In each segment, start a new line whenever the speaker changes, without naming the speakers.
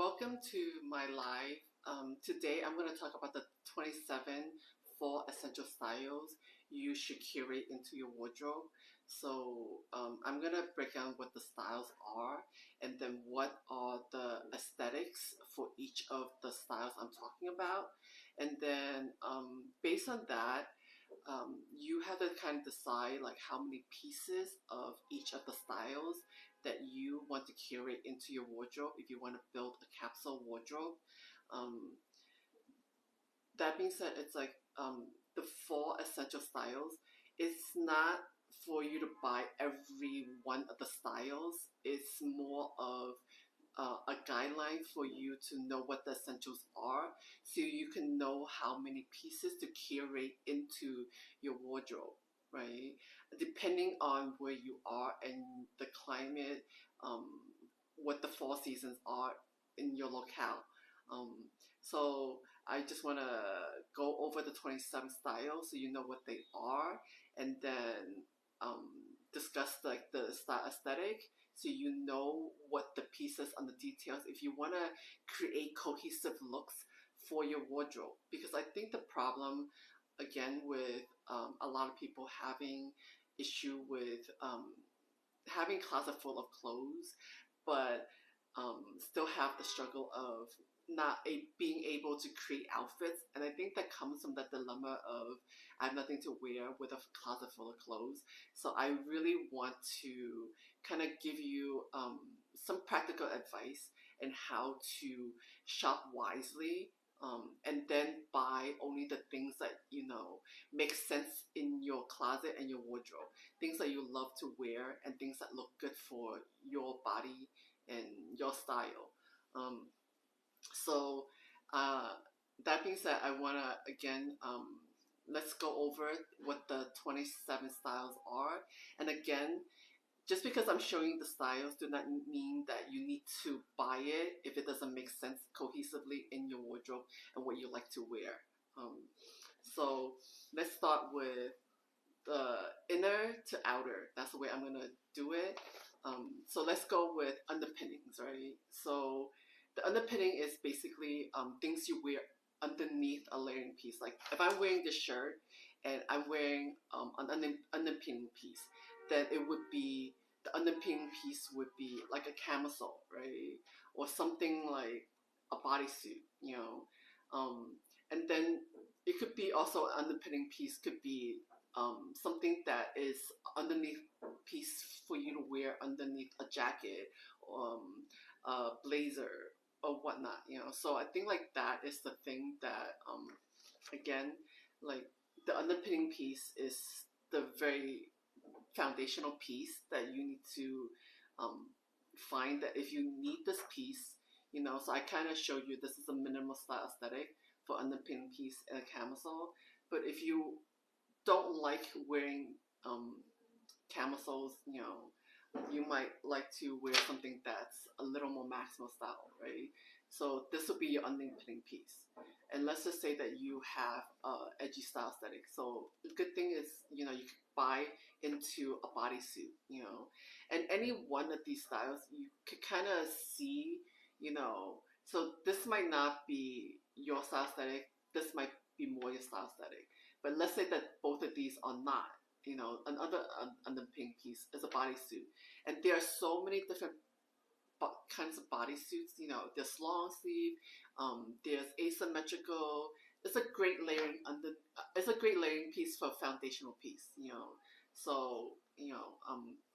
Welcome to my live. Today I'm going to talk about the 27 fall essential styles you should curate into your wardrobe. So I'm going to break down what the styles are and then what are the aesthetics for each of the styles I'm talking about. And then based on that, you have to kind of decide like how many pieces of each of the styles that you want to curate into your wardrobe if you want to build a capsule wardrobe. Um, that being said, it's like the four essential styles. It's not for you to buy every one of the styles. It's more of a guideline for you to know what the essentials are so you can know how many pieces to curate into your wardrobe, right? Depending on where you are and the climate, um, what the fall seasons are in your locale. Um, so I just want to go over the 27 styles so you know what they are, and then um, discuss like the style aesthetic so you know what the pieces and the details if you want to create cohesive looks for your wardrobe. Because I think the problem again with a lot of people having issue with having a closet full of clothes but still have the struggle of not being able to create outfits. And I think that comes from that dilemma of I have nothing to wear with a closet full of clothes. So I really want to kind of give you some practical advice and how to shop wisely, and then buy only the things that make sense in your closet and your wardrobe, things that you love to wear and things that look good for your body and your style. Um, so uh, that being said, I want to again, let's go over what the 27 styles are. And again, just because I'm showing the styles do not mean that you need to buy it if it doesn't make sense cohesively in your wardrobe and what you like to wear. So let's start with the inner to outer. That's the way I'm gonna do it. So let's go with underpinnings, right? So the underpinning is basically things you wear underneath a layering piece. Like if I'm wearing this shirt and I'm wearing an underpinning piece, then it would be the underpinning piece would be like a camisole, right? Or something like a bodysuit, and then it could be also an underpinning piece could be something that is underneath piece for you to wear underneath a jacket, a blazer or whatnot. So I think like that is the thing that again, like the underpinning piece is the very foundational piece that you need to um, find that if you need this piece. So I kind of showed you this is a minimal style aesthetic for underpinning piece and a camisole. But if you don't like wearing camisoles, you might like to wear something that's a little more maximal style, right? So this would be your underpinning piece. And let's just say that you have edgy style aesthetic. So the good thing is, you could buy into a bodysuit. And any one of these styles, you could kind of see. So this might not be your style aesthetic. This might be more your style aesthetic. But let's say that both of these are not. Another underpinning piece is a bodysuit, and there are so many different kinds of bodysuits. There's long sleeve, there's asymmetrical. It's a great layering It's a great layering piece for a foundational piece. So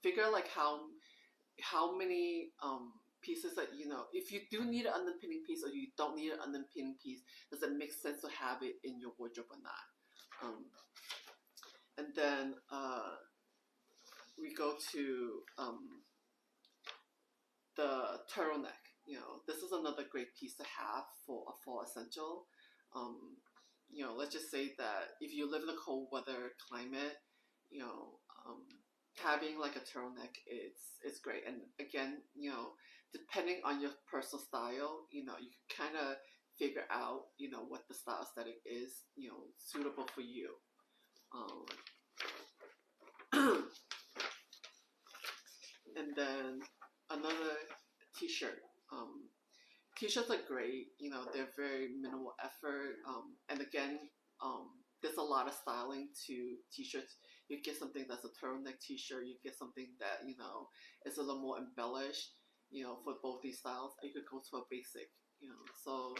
figure like how many pieces that if you do need an underpinning piece or you don't need an underpinning piece, does it make sense to have it in your wardrobe or not? And then we go to the turtleneck. This is another great piece to have for a fall essential. Let's just say that if you live in a cold weather climate, having like a turtleneck it's great. And again, depending on your personal style, you can kind of figure out, what the style aesthetic is, suitable for you. And then another t-shirt. t-shirts are great. You know, they're very minimal effort. And again, there's a lot of styling to t-shirts. You get something that's a turtleneck t-shirt. You get something that, you know, is a little more embellished. You know, for both these styles, you could go to a basic. You know, so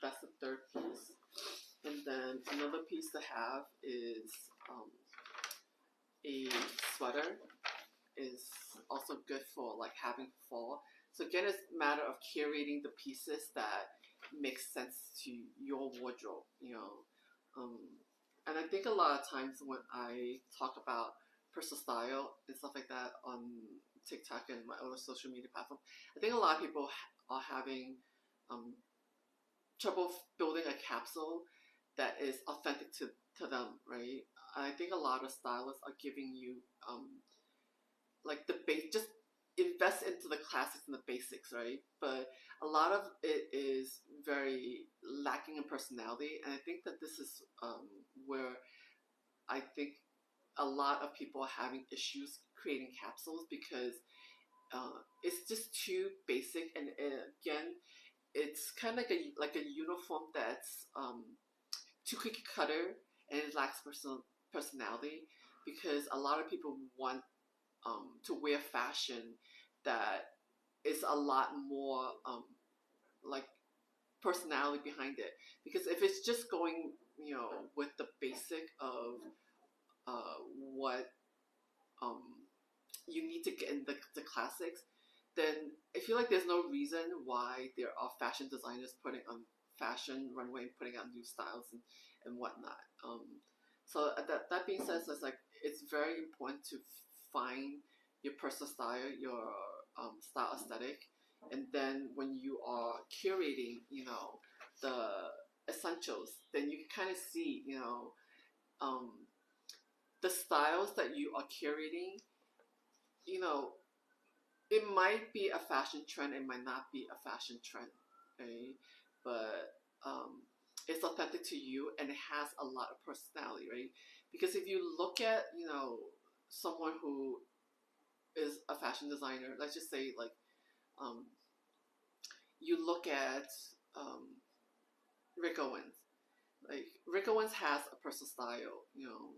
that's the third piece. And then another piece to have is a sweater. Is also good for like having fall. So again, it's a matter of curating the pieces that make sense to your wardrobe, you know. And I think a lot of times when I talk about personal style and stuff like that on TikTok and my other social media platform, I think a lot of people are having trouble building a capsule that is authentic to them, right? I think a lot of stylists are giving you like the base, just invest into the classics and the basics, right? But a lot of it is very lacking in personality, and I think that this is where I think a lot of people are having issues creating capsules because it's just too basic, and again, it's kind of like a uniform that's too cookie cutter and it lacks personality because a lot of people want to wear fashion that is a lot more like personality behind it. Because if it's just going, you know, with the basic of what you need to get in the classics, then I feel like there's no reason why there are fashion designers putting on fashion runway and putting out new styles and whatnot. So that being said, it's like it's very important to find your personal style, your style aesthetic, and then when you are curating, you know, the essentials, then you can kind of see, you know, the styles that you are curating. You know, it might be a fashion trend, it might not be a fashion trend, right? But it's authentic to you and it has a lot of personality, right? Because if you look at, you know, someone who is a fashion designer, let's just say like you look at Rick Owens. Like Rick Owens has a personal style, you know.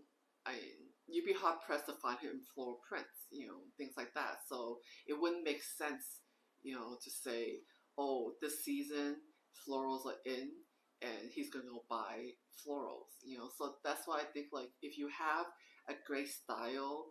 You'd be hard pressed to find him in floral prints, you know, things like that. So it wouldn't make sense, you know, to say, oh, this season florals are in, and he's gonna go buy florals, you know. So that's why I think like if you have a great style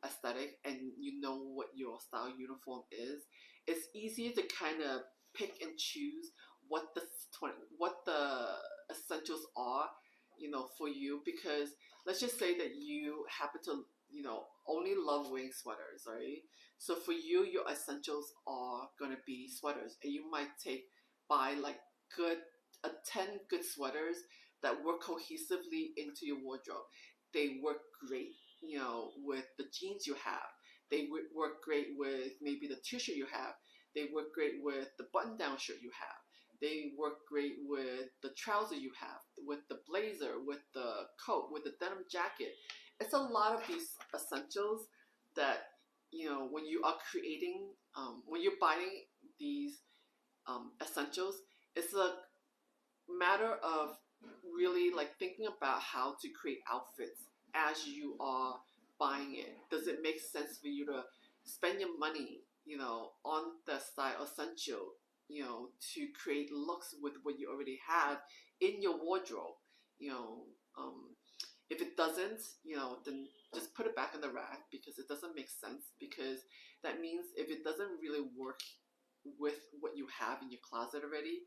aesthetic and you know what your style uniform is, it's easier to kind of pick and choose what the essentials are, you know, for you. Because let's just say that you happen to, you know, only love wearing sweaters, right? So for you, your essentials are gonna be sweaters, and you might buy like 10 good sweaters that work cohesively into your wardrobe. They work great, you know, with the jeans you have. They work great with maybe the t-shirt you have. They work great with the button-down shirt you have. They work great with the trouser you have, with the blazer, with the coat, with the denim jacket. It's a lot of these essentials that, you know, when you are creating, when you're buying these essentials, it's a matter of really like thinking about how to create outfits as you are buying it. Does it make sense for you to spend your money, you know, on the style essential, you know, to create looks with what you already have in your wardrobe? You know, if it doesn't, you know, then just put it back in the rack because it doesn't make sense. Because that means if it doesn't really work with what you have in your closet already,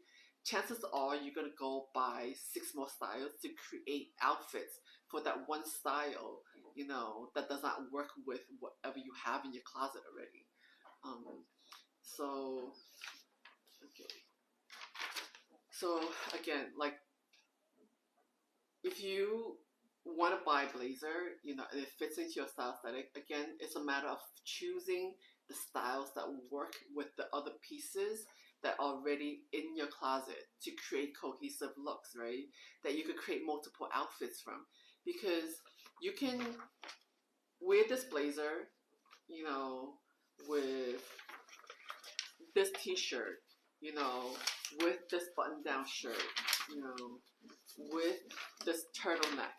chances are you're gonna go buy 6 more styles to create outfits for that one style, you know, that does not work with whatever you have in your closet already. So okay. So again, like if you want to buy a blazer, you know, and it fits into your style aesthetic, again, it's a matter of choosing the styles that work with the other pieces that are already in your closet to create cohesive looks, right? That you could create multiple outfits from. Because you can wear this blazer, you know, with this t-shirt, you know, with this button-down shirt, you know, with this turtleneck.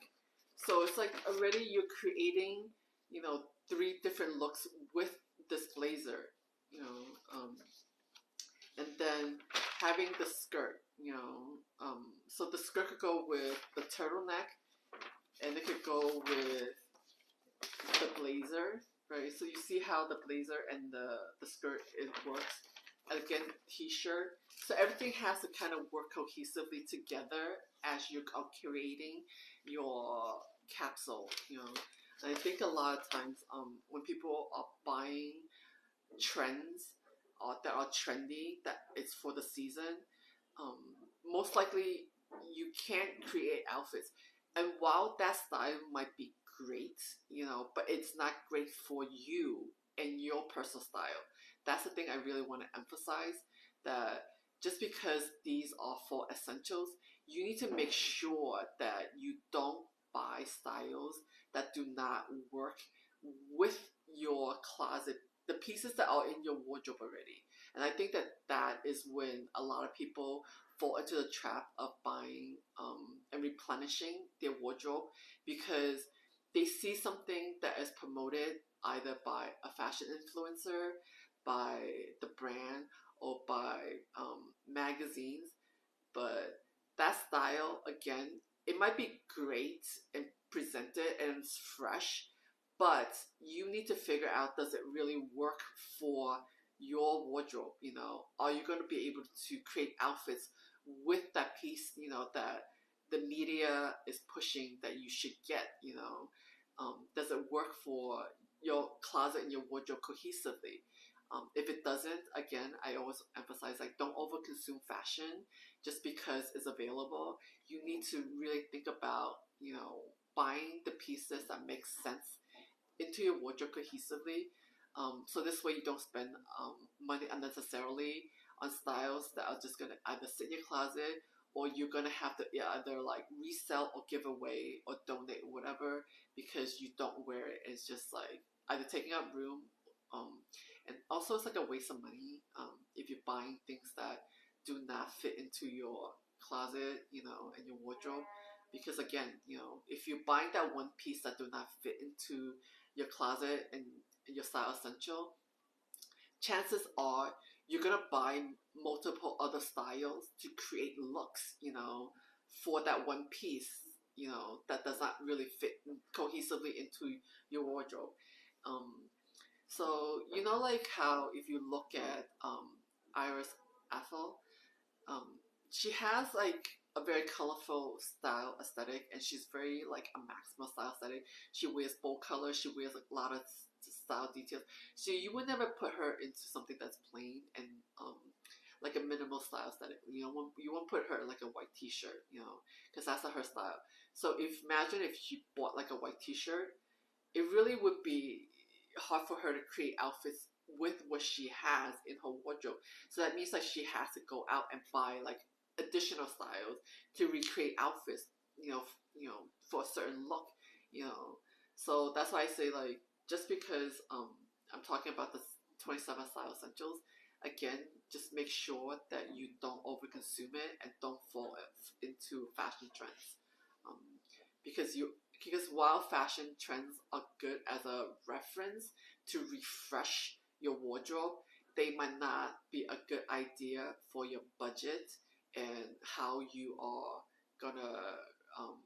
So it's like already you're creating, you know, 3 different looks with this blazer, you know, and then having the skirt, you know, so the skirt could go with the turtleneck, and it could go with the blazer, right? So you see how the blazer and the skirt it works. And again, t-shirt. So everything has to kind of work cohesively together as you're curating your capsule, you know. And I think a lot of times when people are buying trends that are trendy, that it's for the season, um, most likely you can't create outfits. And while that style might be great, you know, but it's not great for you and your personal style. That's the thing I really want to emphasize, that just because these are for essentials, you need to make sure that you don't buy styles that do not work with your closet, the pieces that are in your wardrobe already. And I think that that is when a lot of people fall into the trap of buying and replenishing their wardrobe, because they see something that is promoted either by a fashion influencer, by the brand, or by magazines. But that style, again, it might be great and presented and it's fresh, but you need to figure out, does it really work for your wardrobe? You know, are you going to be able to create outfits with that piece, you know, that the media is pushing that you should get? You know, does it work for your closet and your wardrobe cohesively? If it doesn't, again, I always emphasize, like, don't overconsume fashion just because it's available. You need to really think about, you know, buying the pieces that make sense into your wardrobe cohesively. So this way you don't spend money unnecessarily on styles that are just gonna either sit in your closet, or you're gonna have to either like resell or give away or donate or whatever, because you don't wear it. It's just like either taking up room, and also it's like a waste of money if you're buying things that do not fit into your closet, you know, and your wardrobe. Because again, you know, if you're buying that one piece that do not fit into your closet and your style essential, chances are you're gonna buy multiple other styles to create looks, you know, for that one piece, you know, that does not really fit cohesively into your wardrobe. Um, so you know, like how if you look at Iris Ethel, um, she has like a very colorful style aesthetic, and she's very like a maximal style aesthetic. She wears bold colors, she wears like a lot of style details. So you would never put her into something that's plain and like a minimal style aesthetic. You know, you won't put her in like a white T-shirt, you know, because that's not her style. So if imagine if she bought like a white T-shirt, it really would be hard for her to create outfits with what she has in her wardrobe. So that means like she has to go out and buy like additional styles to recreate outfits, you know, for a certain look, you know. So that's why I say, like, just because I'm talking about the 27 style essentials, again, just make sure that you don't overconsume it and don't fall into fashion trends. Um, because while fashion trends are good as a reference to refresh your wardrobe, they might not be a good idea for your budget and how you are gonna um,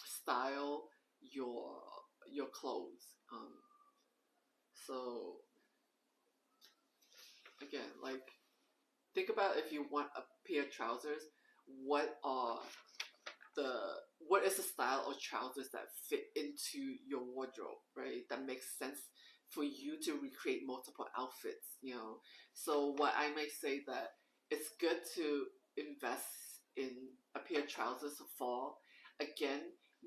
style your clothes. So again, like, think about, if you want a pair of trousers, what are the what is the style of trousers that fit into your wardrobe, right? That makes sense for you to recreate multiple outfits, you know. So what I may say, that it's good to invest in a pair of trousers for fall. Again,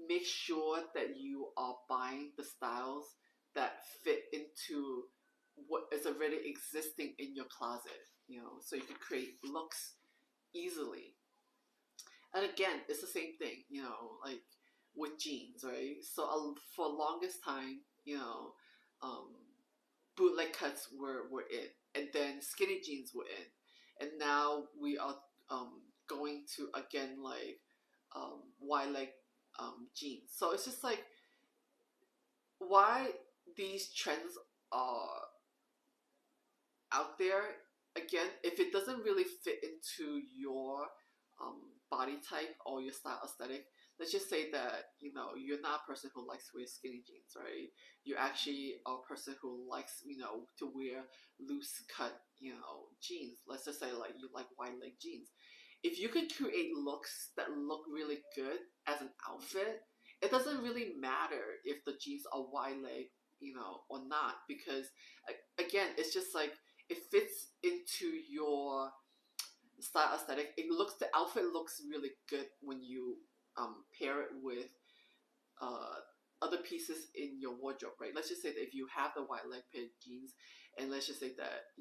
make sure that you are buying the styles that fit into what is already existing in your closet, you know, so you can create looks easily. And again, it's the same thing, you know, like with jeans, right? So for longest time, you know, um, bootleg cuts were in, and then skinny jeans were in, and now we are going to again like wide leg jeans. So it's just like why these trends are out there. Again, if it doesn't really fit into your body type or your style aesthetic, let's just say that you're not a person who likes to wear skinny jeans, right? You're actually a person who likes to wear loose cut jeans. Let's just say like you like wide leg jeans. If you can create looks that look really good as an outfit, it doesn't really matter if the jeans are wide leg or not, because again, it's just like it fits into your style aesthetic. The outfit looks really good when you pair it with uh, other pieces in your wardrobe, right? Let's just say that if you have the wide leg pair of jeans, and let's just say that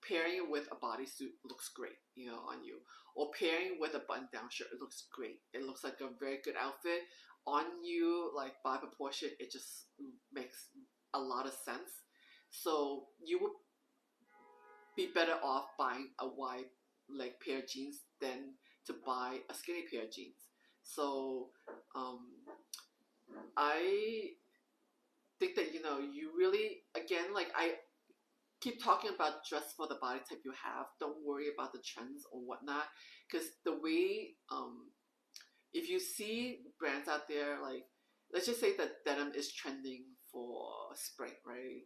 pairing it with a bodysuit looks great, on you, or pairing with a button-down shirt, it looks great. It looks like a very good outfit on you. Like by proportion, it just makes a lot of sense. So you would be better off buying a wide leg pair of jeans than to buy a skinny pair of jeans. So I think that you really, again, like I keep talking about dress for the body type you have. Don't worry about the trends or whatnot, because the way if you see brands out there, like let's just say that denim is trending for spring, right?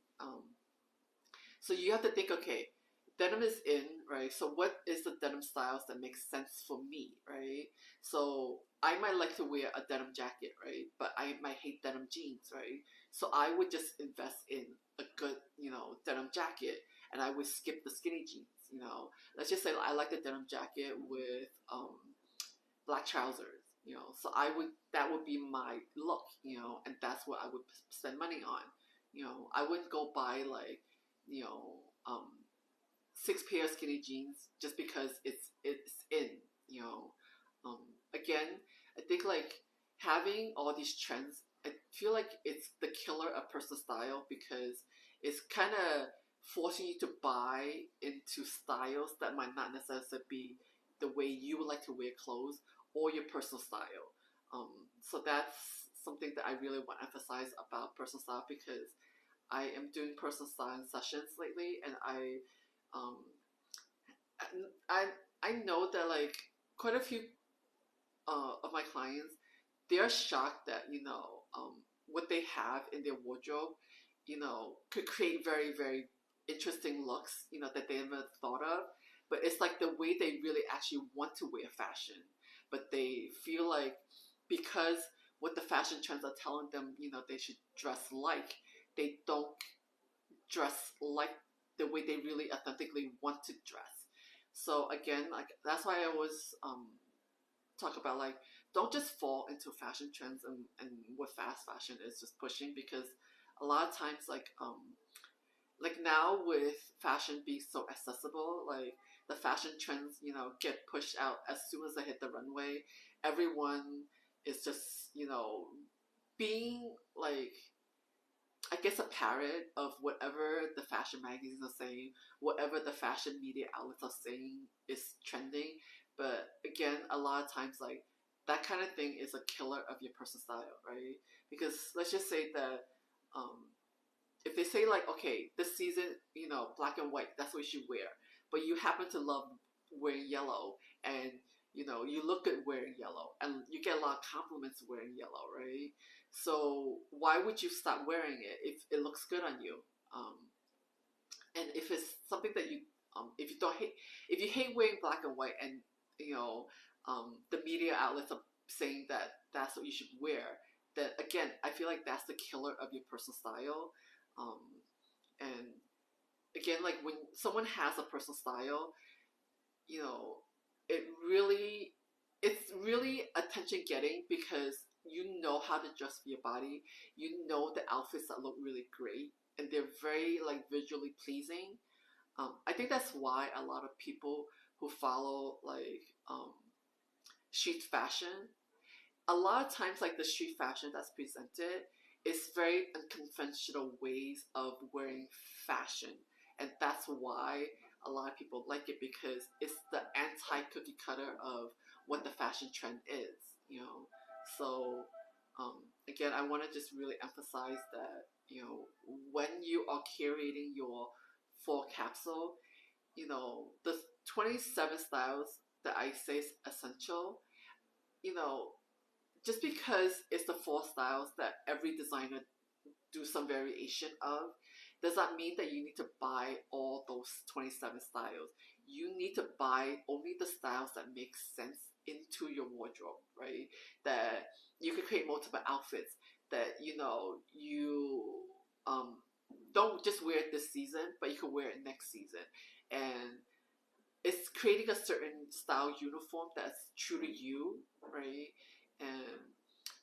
So you have to think, okay, denim is in, right? So what is the denim styles that make sense for me, right? So I might like to wear a denim jacket, right? But I might hate denim jeans, right? So I would just invest in a good, denim jacket, and I would skip the skinny jeans. Let's just say I like the denim jacket with black trousers. So that would be my look, and that's what I would spend money on. I wouldn't go buy like, you know, um, 6 pair of skinny jeans just because it's in. You know, um, again, I think like having all these trends, I feel like it's the killer of personal style, because it's kind of forcing you to buy into styles that might not necessarily be the way you would like to wear clothes or your personal style. So that's something that I really want to emphasize about personal style, because I am doing personal styling sessions lately, and um, I I know that like quite a few of my clients, they are shocked that what they have in their wardrobe, could create very very interesting looks, that they never thought of. But it's like the way they really actually want to wear fashion, but they feel like because what the fashion trends are telling them, they should dress like, they don't dress like the way they really authentically want to dress. So again, like that's why I always talk about like don't just fall into fashion trends and what fast fashion is just pushing, because a lot of times like now with fashion being so accessible, like the fashion trends get pushed out as soon as they hit the runway. Everyone is just being like, I guess, a parrot of whatever the fashion magazines are saying, whatever the fashion media outlets are saying is trending. But again, a lot of times, like, that kind of thing is a killer of your personal style, right? Because let's just say that if they say, like, okay, this season, black and white, that's what you should wear, but you happen to love wearing yellow, and, you look good wearing yellow, and you get a lot of compliments wearing yellow, right? So why would you stop wearing it if it looks good on you? Um, and if it's something that if you don't hate, if you hate wearing black and white, and the media outlets are saying that that's what you should wear, then again, I feel like that's the killer of your personal style. Um, and again, like when someone has a personal style, you know, it really, it's really attention getting, because you know how to dress for your body, the outfits that look really great, and they're very like visually pleasing. I think that's why a lot of people who follow like street fashion, a lot of times like the street fashion that's presented is very unconventional ways of wearing fashion, and that's why a lot of people like it because it's the anti-cookie cutter of what the fashion trend is, you know. So again, I want to just really emphasize that, you know, when you are curating your fall capsule, you know, the 27 styles that I say is essential, you know, just because it's the 4 styles that every designer do some variation of, does that mean that you need to buy all those 27 styles? You need to buy only the styles that make sense into your wardrobe, right? That you can create multiple outfits, that, you know, you don't just wear it this season, but you can wear it next season. And it's creating a certain style uniform that's true to you, right? And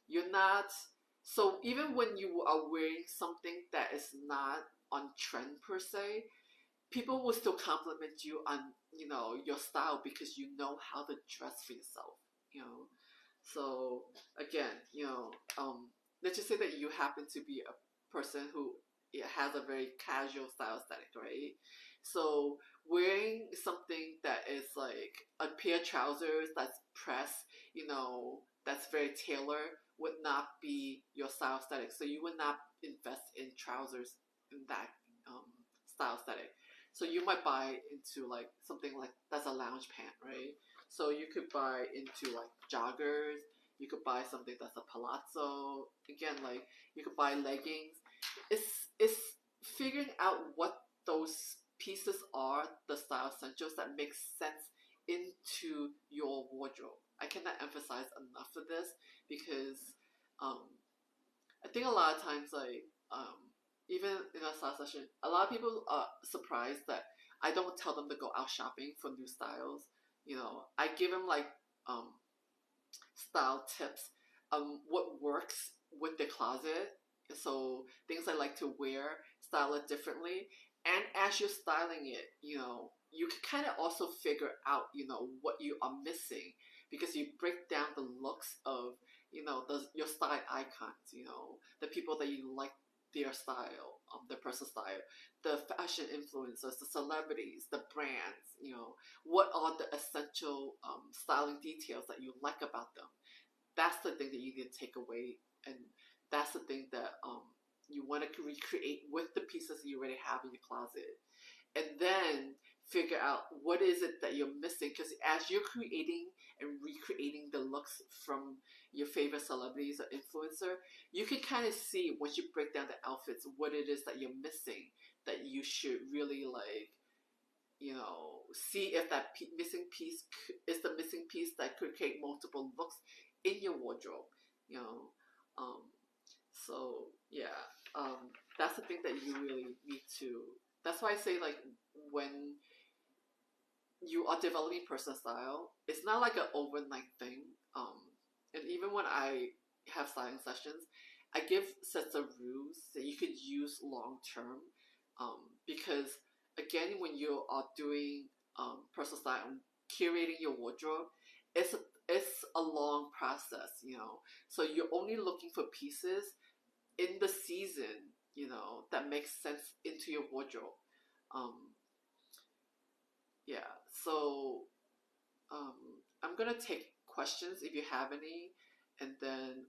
you're not, so even when you are wearing something that is not on trend per se, people will still compliment you on, you know, your style because you know how to dress for yourself, you know. So again, you know, let's just say that you happen to be a person who has a very casual style aesthetic, right? So wearing something that is like a pair of trousers that's pressed, you know, that's very tailored would not be your style aesthetic. So you would not invest in trousers in that style aesthetic. So you might buy into like something like that's a lounge pant, right? So you could buy into like joggers. You could buy something that's a palazzo. Again, like you could buy leggings. It's figuring out what those pieces are, the style essentials that make sense into your wardrobe. I cannot emphasize enough of this because um, I think a lot of times, like even in a style session, a lot of people are surprised that I don't tell them to go out shopping for new styles. You know, I give them like um, style tips, what works with the closet. So things I like to wear, style it differently, and as you're styling it, you know, you can kind of also figure out, you know, what you are missing because you break down the looks of, you know, your style icons, you know, the people that you like their style, their personal style, the fashion influencers, the celebrities, the brands, you know, what are the essential styling details that you like about them. That's the thing that you need to take away, and that's the thing that you want to recreate with the pieces you already have in your closet, and then figure out what is it that you're missing, because as you're creating and recreating the looks from your favorite celebrities or influencer, you can kind of see once you break down the outfits what it is that you're missing, that you should really like, you know, see if that missing piece is the missing piece that could create multiple looks in your wardrobe, you know. um, so yeah, that's the thing that you really need to, that's why I say like when you are developing personal style, it's not like an overnight thing. And even when I have styling sessions, I give sets of rules that you could use long term. Because again, when you are doing personal style and curating your wardrobe, it's a, it's a long process, you know. So you're only looking for pieces in the season, you know, that makes sense into your wardrobe. Um, yeah, so um, I'm gonna take questions if you have any, and then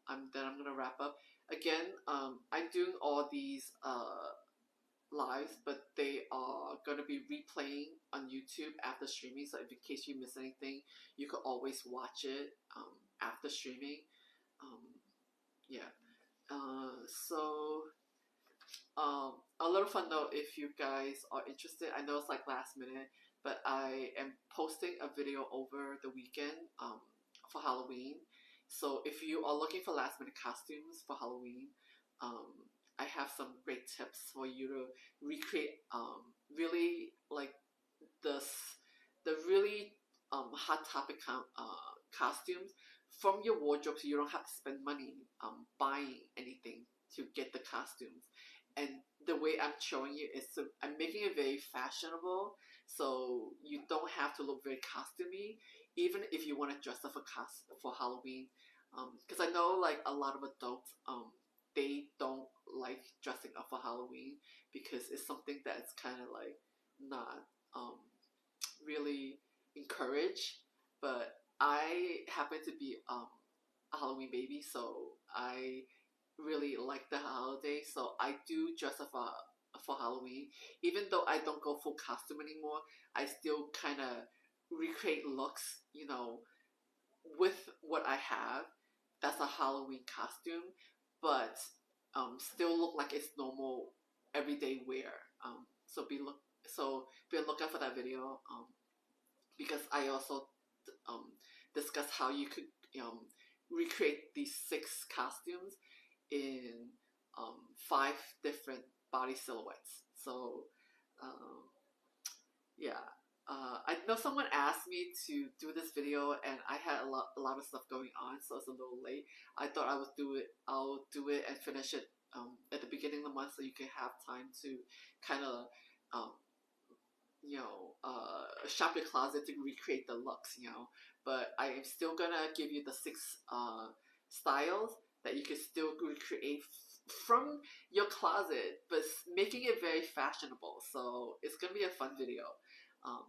I'm gonna wrap up. Again, I'm doing all these lives, but they are gonna be replaying on YouTube after streaming. So if in case you miss anything, you could always watch it after streaming. Um, yeah. So a little fun note, if you guys are interested, I know it's like last minute, but I am posting a video over the weekend for Halloween. So if you are looking for last minute costumes for Halloween, um, I have some great tips for you to recreate really like the the really hot topic costumes from your wardrobe, so you don't have to spend money buying anything to get the costumes. And the way I'm showing you is, so I'm making it very fashionable, so you don't have to look very costumey, even if you want to dress up for Halloween. Because I know like a lot of adults, they don't like dressing up for Halloween because it's something that's kind of like not really encourage, but I happen to be a Halloween baby, so I really like the holiday. So I do dress up for Halloween, even though I don't go full costume anymore. I still kind of recreate looks, with what I have. That's a Halloween costume, but still look like it's normal everyday wear. So be on lookout for that video. Because I also um, discuss how you could recreate these 6 costumes in 5 different body silhouettes. So yeah, I know someone asked me to do this video, and I had a lot of stuff going on, so it's a little late. I thought I would do it. I'll do it and finish it at the beginning of the month, so you can have time to kind of um, shop your closet to recreate the looks. But I am still gonna give you the 6 styles that you can still recreate from your closet, but making it very fashionable. So it's gonna be a fun video.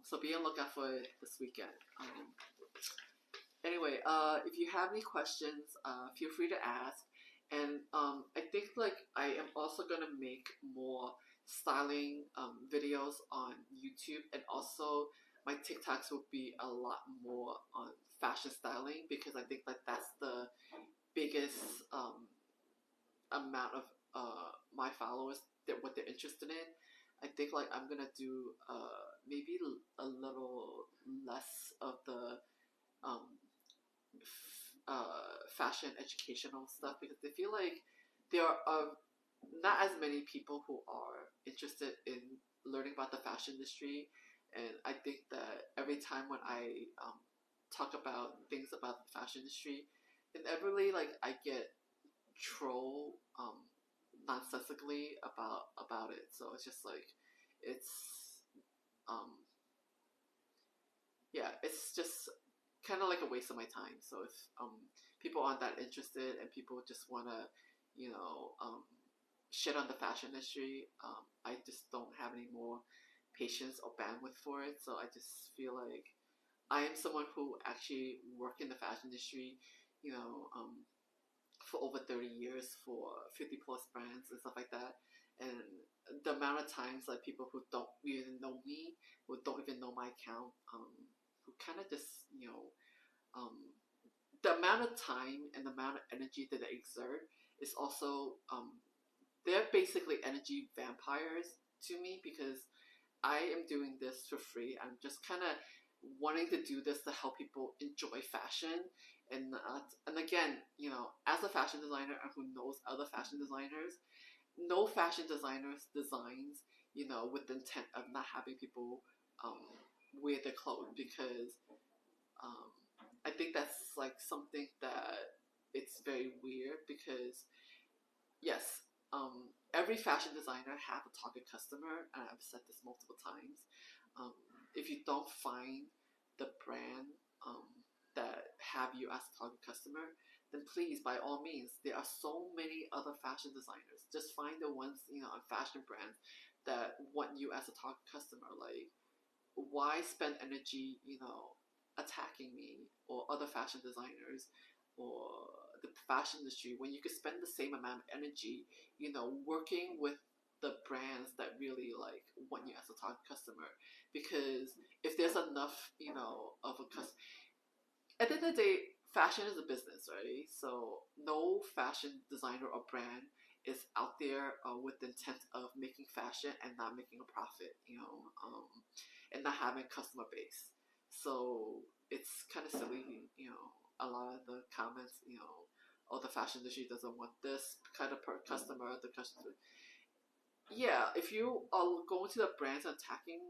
So be on lookout for it this weekend. Anyway, if you have any questions, feel free to ask. And I think I am also gonna make more styling videos on YouTube, and also my TikToks will be a lot more on fashion styling, because I think that's the biggest amount of my followers, that what they're interested in. I think I'm gonna do maybe a little less of the um, fashion educational stuff, because I feel like there are not as many people who are interested in learning about the fashion industry. And I think that every time when I talk about things about the fashion industry, inevitably I get troll nonsensically about it. So it's just it's um yeah, it's just kind of like a waste of my time. So if people aren't that interested, and people just want to shit on the fashion industry, I just don't have any more patience or bandwidth for it. So I just feel like I am someone who actually worked in the fashion industry, you know, for over 30 years, for 50 plus brands and stuff like that. And the amount of times people who don't even know me, who don't even know my account, who kind of just, um, the amount of time and the amount of energy that they exert is also, they're basically energy vampires to me, because I am doing this for free. I'm just kind of wanting to do this to help people enjoy fashion. And again, as a fashion designer who knows other fashion designers, no fashion designers designs, with the intent of not having people wear their clothes, because um, I think that's something that it's very weird, because yes, every fashion designer have a target customer, and I've said this multiple times. If you don't find the brand that have you as a target customer, then please, by all means, there are so many other fashion designers. Just find the ones, on fashion brands that want you as a target customer. Why spend energy, attacking me or other fashion designers or the fashion industry, when you could spend the same amount of energy, working with the brands that really want you as a target customer? Because if there's enough, of a customer, at the end of the day, fashion is a business, right? So no fashion designer or brand is out there with the intent of making fashion and not making a profit, and not having a customer base. So it's kind of silly, a lot of the comments, oh, the fashion industry doesn't want this kind of customer, the customer. Yeah, if you are going to the brands and attacking,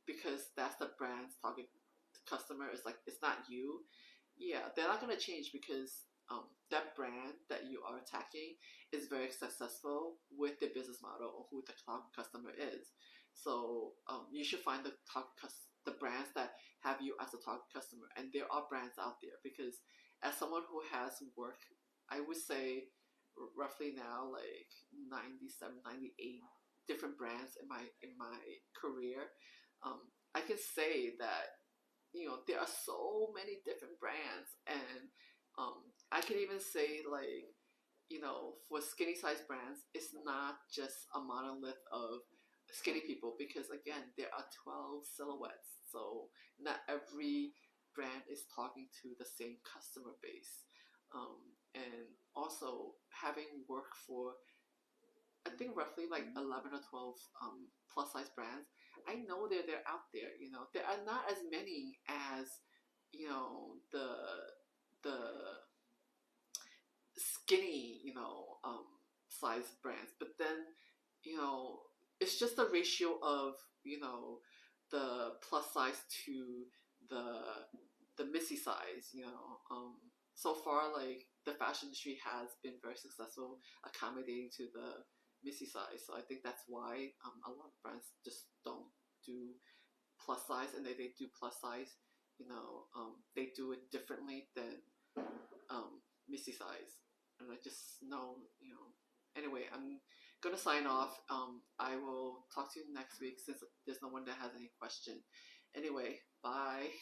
because that's the brand's target customer, it's not you. Yeah, they're not gonna change, because that brand that you are attacking is very successful with the business model or who the target customer is. So you should find the brands that have you as a target customer, and there are brands out there. Because as someone who has worked, I would say roughly now 97, 98 different brands in my career. I can say that, you know, there are so many different brands, and I can even say, like, you know, for skinny size brands, it's not just a monolith of skinny people, because again, there are 12 silhouettes, so not every brand is talking to the same customer base. And also, having worked for, I think, roughly like 11 or 12 plus size brands, I know they're out there. You know, there are not as many as, you know, the skinny, you know, size brands. But then, you know, it's just the ratio of, you know, the plus size to the missy size. You know, so far, like, the fashion industry has been very successful accommodating to the missy size. So I think that's why a lot of brands just don't do plus size, and they do plus size. You know, they do it differently than missy size, and I just know, you know. Anyway, I'm gonna sign off. I will talk to you next week since there's no one that has any question. Anyway, bye.